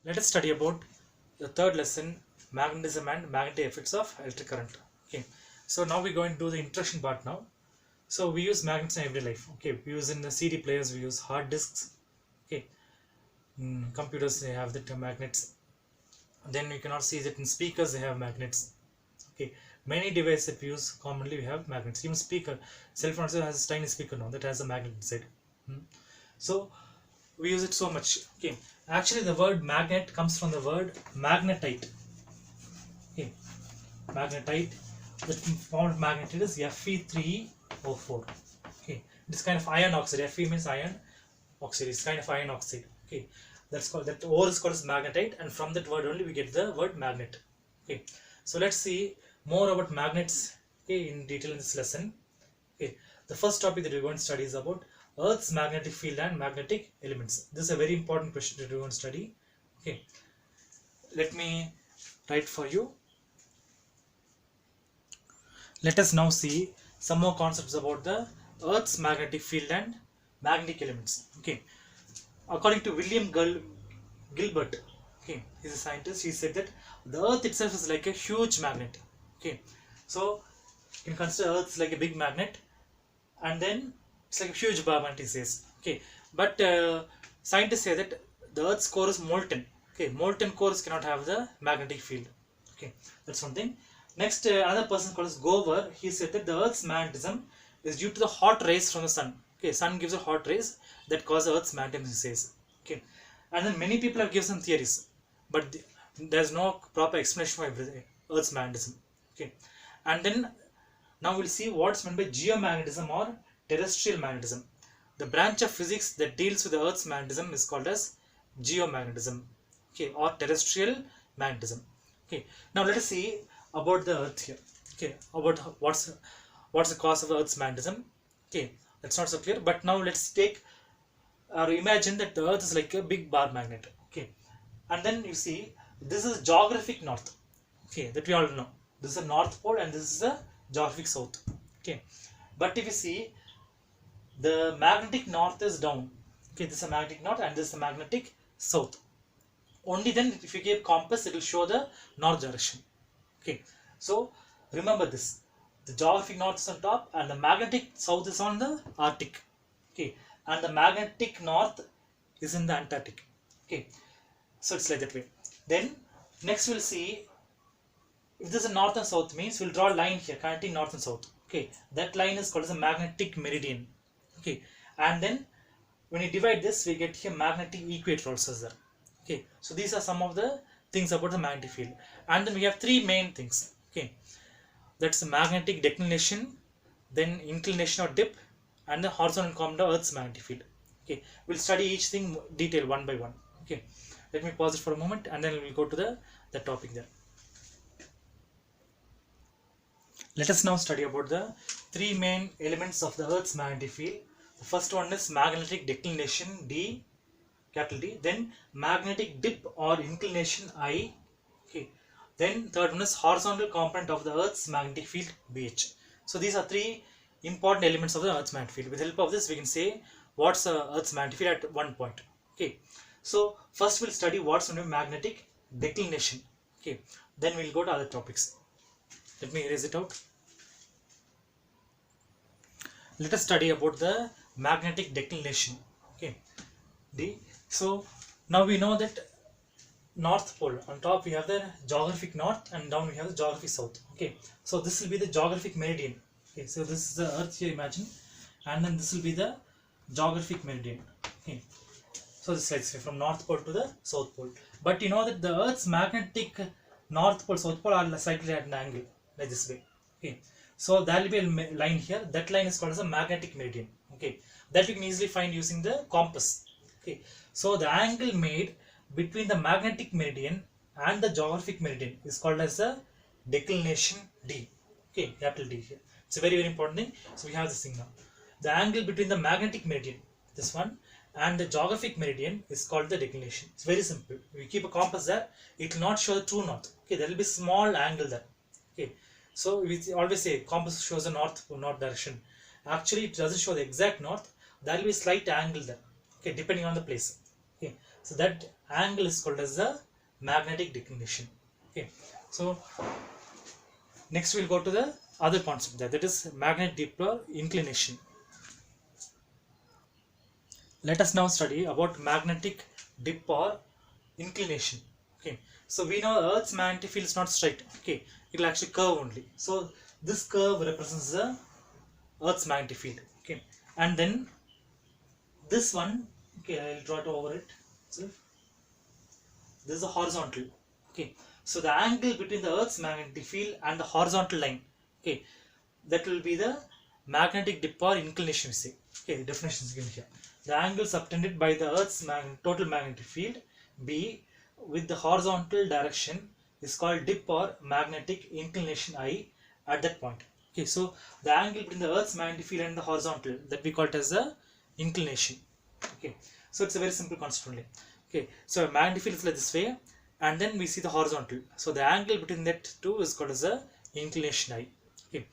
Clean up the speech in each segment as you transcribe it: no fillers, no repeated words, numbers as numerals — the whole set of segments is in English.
Let us study about the third lesson, magnetism and magnetic effects of electric current. Okay, so now we're going to do the introduction part now. So we use magnets in everyday life. Okay, we use in the CD players, we use hard disks. Okay, in computers they have the magnets. Then we cannot see that in speakers they have magnets. Okay, many devices that we use commonly we have magnets. Even speaker, cell phone also has a tiny speaker now that has a magnet inside. So we use it so much. Okay, actually the word magnet comes from the word magnetite. Okay, magnetite. The form of magnetite is Fe3O4. Okay, it's kind of iron oxide. Fe means iron, oxide. It's kind of iron oxide. Okay, that's called, that ore is called as magnetite, and from that word only we get the word magnet. Okay, so let's see more about magnets. Okay, in detail in this lesson. Okay, the first topic that we're going to study is about Earth's magnetic field and magnetic elements. This is a very important question that we're going to study. Okay, let me write for you. Let us now see some more concepts about the Earth's magnetic field and magnetic elements. Okay, according to William Gilbert, okay, he's a scientist. He said that the Earth itself is like a huge magnet. Okay, so you can consider Earth like a big magnet, and then it's like a huge magnet, he says. Okay, but scientists say that the Earth's core is molten. Okay, molten cores cannot have the magnetic field. Okay, that's one thing. Next, another person called as Gover, he said that the Earth's magnetism is due to the hot rays from the sun. Okay, sun gives a hot rays that cause the Earth's magnetism, he says. Okay, and then many people have given some theories, but there's no proper explanation for everything, Earth's magnetism. Okay, and then now we'll see what's meant by geomagnetism or terrestrial magnetism. The branch of physics that deals with the Earth's magnetism is called as geomagnetism. Okay, or terrestrial magnetism. Okay, now let us see about the Earth here. Okay, about what's the cause of the Earth's magnetism. Okay, that's not so clear, but now let's take or imagine that the Earth is like a big bar magnet. Okay, and then you see this is geographic north. Okay, that we all know. This is the North Pole and this is the geographic south. Okay, but if you see the magnetic north is down. Okay, this is a magnetic north and this is a magnetic south. Only then if you give compass it will show the north direction. Okay, so remember this, the geographic north is on top and the magnetic south is on the Arctic. Okay, and the magnetic north is in the Antarctic. Okay, so it's like that way. Then next we'll see if this is north and south means we'll draw a line here connecting north and south. Okay, that line is called as a magnetic meridian. Okay, and then when you divide this we get here magnetic equator also there. Okay, so these are some of the things about the magnetic field, and then we have three main things. Okay, that's the magnetic declination, then inclination or dip, and the horizontal component of Earth's magnetic field. Okay, we'll study each thing detail one by one. Okay, let me pause it for a moment and then we'll go to the topic there. Let us now study about the three main elements of the Earth's magnetic field. The first one is magnetic declination, D, capital D. Then magnetic dip or inclination, I. Okay. Then third one is horizontal component of the Earth's magnetic field, BH. So these are three important elements of the Earth's magnetic field. With the help of this, we can say what's the Earth's magnetic field at one point. Okay. So first we'll study what's known as magnetic declination. Okay. Then we'll go to other topics. Let me erase it out. Let us study about the magnetic declination. Okay, D. So now we know that North Pole, on top we have the geographic north and down we have the geographic south. Okay, so this will be the geographic meridian. Okay, so this is the Earth here, imagine, and then this will be the geographic meridian. Okay, so this is from North Pole to the South Pole. But you know that the Earth's magnetic North Pole, South Pole are slightly at an angle like this way. Okay, so there will be a line here. That line is called as a magnetic meridian. Okay, that we can easily find using the compass. Okay, so the angle made between the magnetic meridian and the geographic meridian is called as a declination, D. Okay, capital D here. It's a very important thing. So we have this thing now. The angle between the magnetic meridian, this one, and the geographic meridian is called the declination. It's very simple. We keep a compass there, it will not show the true north. Okay, there will be small angle there. Okay, so we always say compass shows the north direction. Actually, it doesn't show the exact north. There will be a slight angle there. Okay, depending on the place. Okay, so that angle is called as the magnetic declination. Okay, so next we'll go to the other concept that is magnetic dip or inclination. Let us now study about magnetic dip or inclination. Okay, so we know Earth's magnetic field is not straight. Okay, it will actually curve only. So this curve represents the Earth's magnetic field. Okay, and then this one, okay, I'll draw it over it. So this is a horizontal. Okay, so the angle between the Earth's magnetic field and the horizontal line, okay, that will be the magnetic dip or inclination, we say. Okay, the definition is given here. The angle subtended by the Earth's total magnetic field B with the horizontal direction is called dip or magnetic inclination I at that point. Okay, so the angle between the Earth's magnetic field and the horizontal, that we call it as the inclination. Okay, so it's a very simple concept only. Okay, so magnetic field is like this way, and then we see the horizontal. So the angle between that two is called as the inclination I. Okay.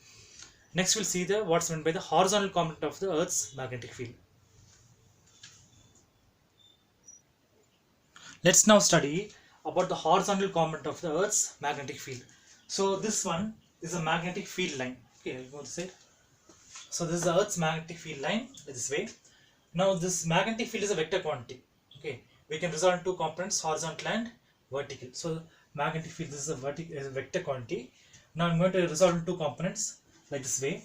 Next we'll see the what's meant by the horizontal component of the Earth's magnetic field. Let's now study about the horizontal component of the Earth's magnetic field. So this one is a magnetic field line. Okay, I'll go to say. So this is the Earth's magnetic field line this way. Now this magnetic field is a vector quantity. Okay, we can resolve into two components, horizontal and vertical. So magnetic field, this is a vector quantity. Now I'm going to resolve into two components like this way.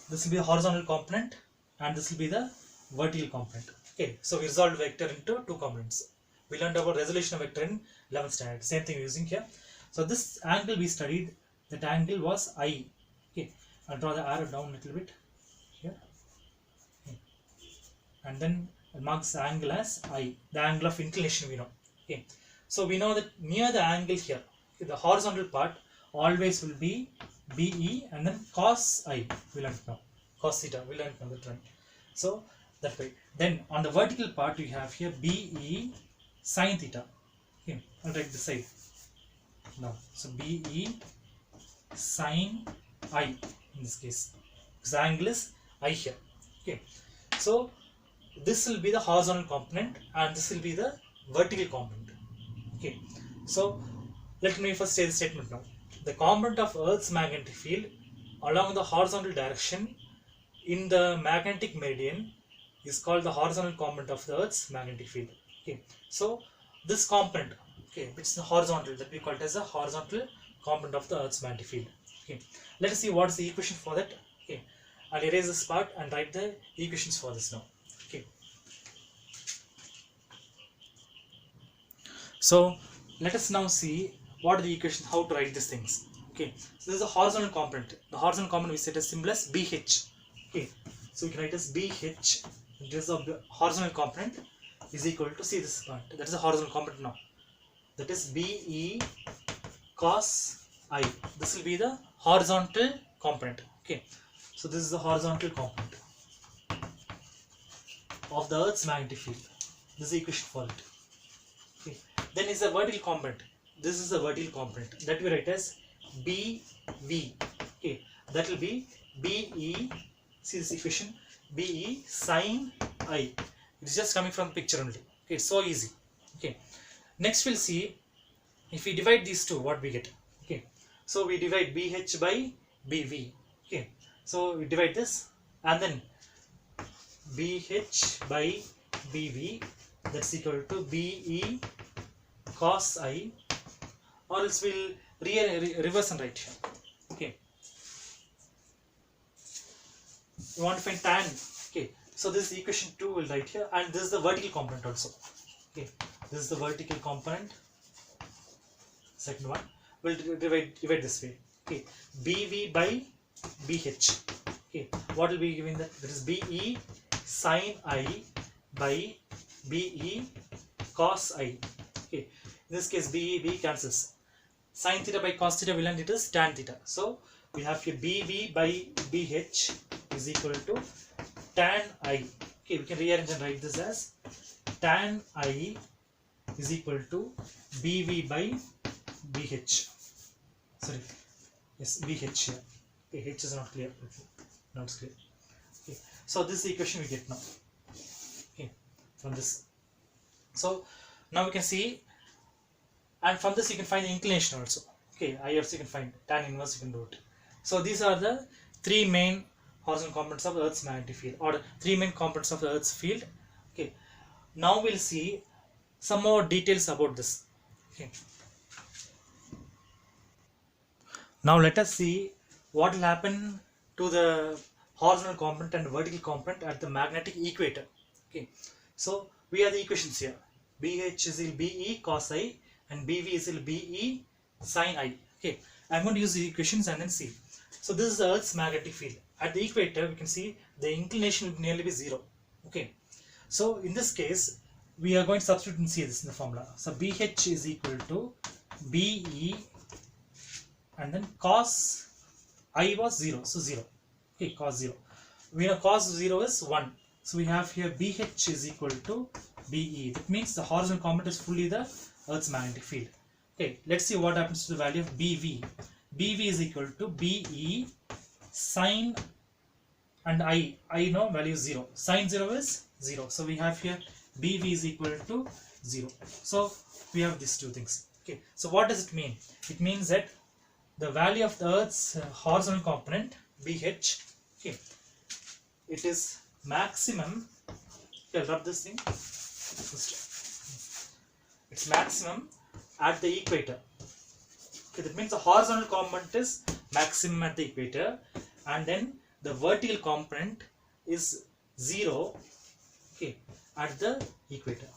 This will be the horizontal component and this will be the vertical component. Okay, so we resolved vector into two components. We learned about resolution of vector in 11th standard. Same thing we're using here. So this angle we studied, that angle was I. Okay, I'll draw the arrow down a little bit here. Okay. And then I'll mark this angle as I, the angle of inclination we know. Okay, so we know that near the angle here, okay, the horizontal part always will be BE and then cos I. We learned now. Cos theta, we learned now that right. So that way. Then on the vertical part we have here BE sin theta. Okay, I'll write this side now. So BE sin I in this case. Because the angle is I here. Okay. So this will be the horizontal component and this will be the vertical component. Okay. So let me first say the statement now. The component of Earth's magnetic field along the horizontal direction in the magnetic meridian is called the horizontal component of the Earth's magnetic field. Okay, so this component, okay, which is the horizontal, that we call it as the horizontal component of the Earth's magnetic field. Okay, let us see what is the equation for that. Okay, I'll erase this part and write the equations for this now. Okay, so let us now see what are the equations, how to write these things. Okay, so this is a horizontal component. The horizontal component we set as symbol as BH. Okay, so we can write as BH. This is the horizontal component is equal to, see this part, that is a horizontal component now. That is BE cos I. This will be the horizontal component. Okay, so this is the horizontal component of the Earth's magnetic field. This is the equation for it. Okay, then is the vertical component. This is the vertical component that we write as BV. Okay, that will be BE. See this equation, BE sin I. It's just coming from the picture only. Okay, so easy. Okay, next we'll see if we divide these two, what we get. Okay, so we divide BH by BV. Okay, so we divide this and then BH by BV, that's equal to BE cos I, or else we'll reverse and write here. Okay, we want to find tan. Okay, so this is equation 2 we'll write here, and this is the vertical component also. Okay, this is the vertical component. Second one we'll divide this way. Okay, BV by BH. Okay, what will be given that? That is BE sin I by BE cos I. Okay, in this case BE cancels. Sin theta by cos theta will end, it is tan theta. So we have here BV by BH is equal to tan I. Okay, we can rearrange and write this as tan I is equal to BV by BH. Sorry, yes, BH here. Okay, H is not clear. Now it's clear. Okay, so this is the equation we get now. Okay, from this. So Now we can see, and from this you can find the inclination also. Okay, I also you can find tan inverse, you can do it. So these are the three main horizontal components of the Earth's magnetic field, or three main components of the Earth's field. Okay, now we'll see some more details about this. Okay, now let us see what will happen to the horizontal component and vertical component at the magnetic equator. Okay, so we have the equations here. BH is equal to BE cos I and BV is equal to BE sin I. Okay, I'm going to use the equations and then see. So this is the Earth's magnetic field. At the equator, we can see the inclination will nearly be 0. Okay, so in this case, we are going to substitute and see this in the formula. So BH is equal to BE and then cos I was 0, so 0. Okay, cos 0. We know cos 0 is 1. So we have here BH is equal to BE. That means the horizontal component is fully the Earth's magnetic field. Okay, let's see what happens to the value of BV. BV is equal to BE sin, and I know value is 0. Sin 0 is 0. So we have here BV is equal to 0. So we have these two things. Okay, so what does it mean? It means that the value of the Earth's horizontal component BH, okay, it is maximum. Okay, I'll rub this thing. It's maximum at the equator. Okay, that means the horizontal component is maximum at the equator, and then the vertical component is 0, okay, at the equator.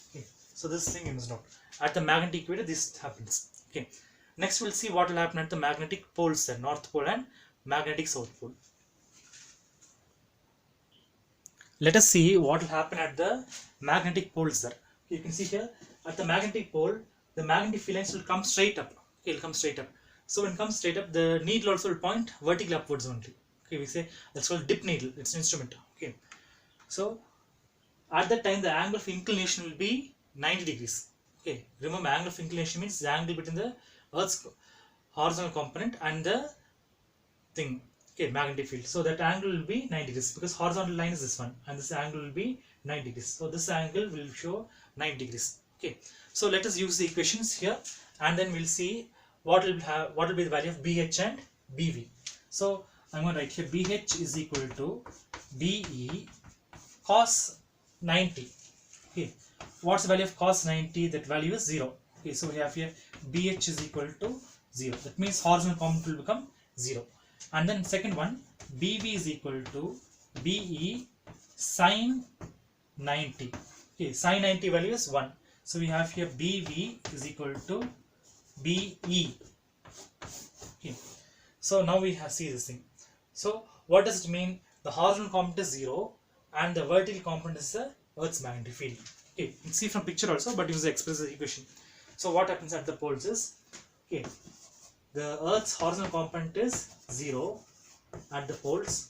Okay, so this thing you must note. At the magnetic equator, this happens. Okay, next we'll see what will happen at the magnetic poles, then North Pole and magnetic South Pole. Let us see what will happen at the magnetic poles there. You can see here at the magnetic pole, the magnetic field lines will come straight up. Okay, it will come straight up. So when it comes straight up, the needle also will point vertically upwards only. Okay, we say that's called dip needle. It's an instrument. Okay, so at that time the angle of inclination will be 90 degrees. Okay, remember angle of inclination means the angle between the Earth's horizontal component and the thing. Okay, magnetic field. So that angle will be 90 degrees because horizontal line is this one, and this angle will be 90 degrees. So this angle will show 90 degrees. Okay, so let us use the equations here, and then we'll see what will be the value of BH and BV. So I'm going to write here BH is equal to BE cos 90. Okay, what's the value of cos 90? That value is 0. Okay, so we have here BH is equal to 0. That means horizontal component will become 0. And then second one, BV is equal to BE sin 90. Okay, sin 90 value is 1. So we have here BV is equal to BE. Okay, so now we have see this thing. So what does it mean? The horizontal component is 0 and the vertical component is the Earth's magnetic field. Okay, you can see from picture also, but use the express equation. So what happens at the poles is, okay, the Earth's horizontal component is 0 at the poles,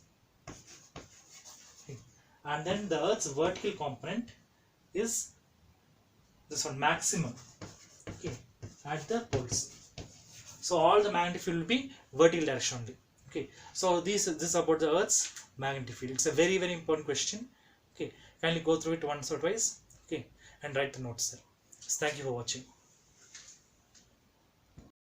okay, and then the Earth's vertical component is this one, maximum, okay, at the poles. So all the magnetic field will be vertical direction only. Okay, so this is about the Earth's magnetic field. It's a very important question. Okay, kindly go through it once or twice. Okay, and write the notes there. Thank you for watching.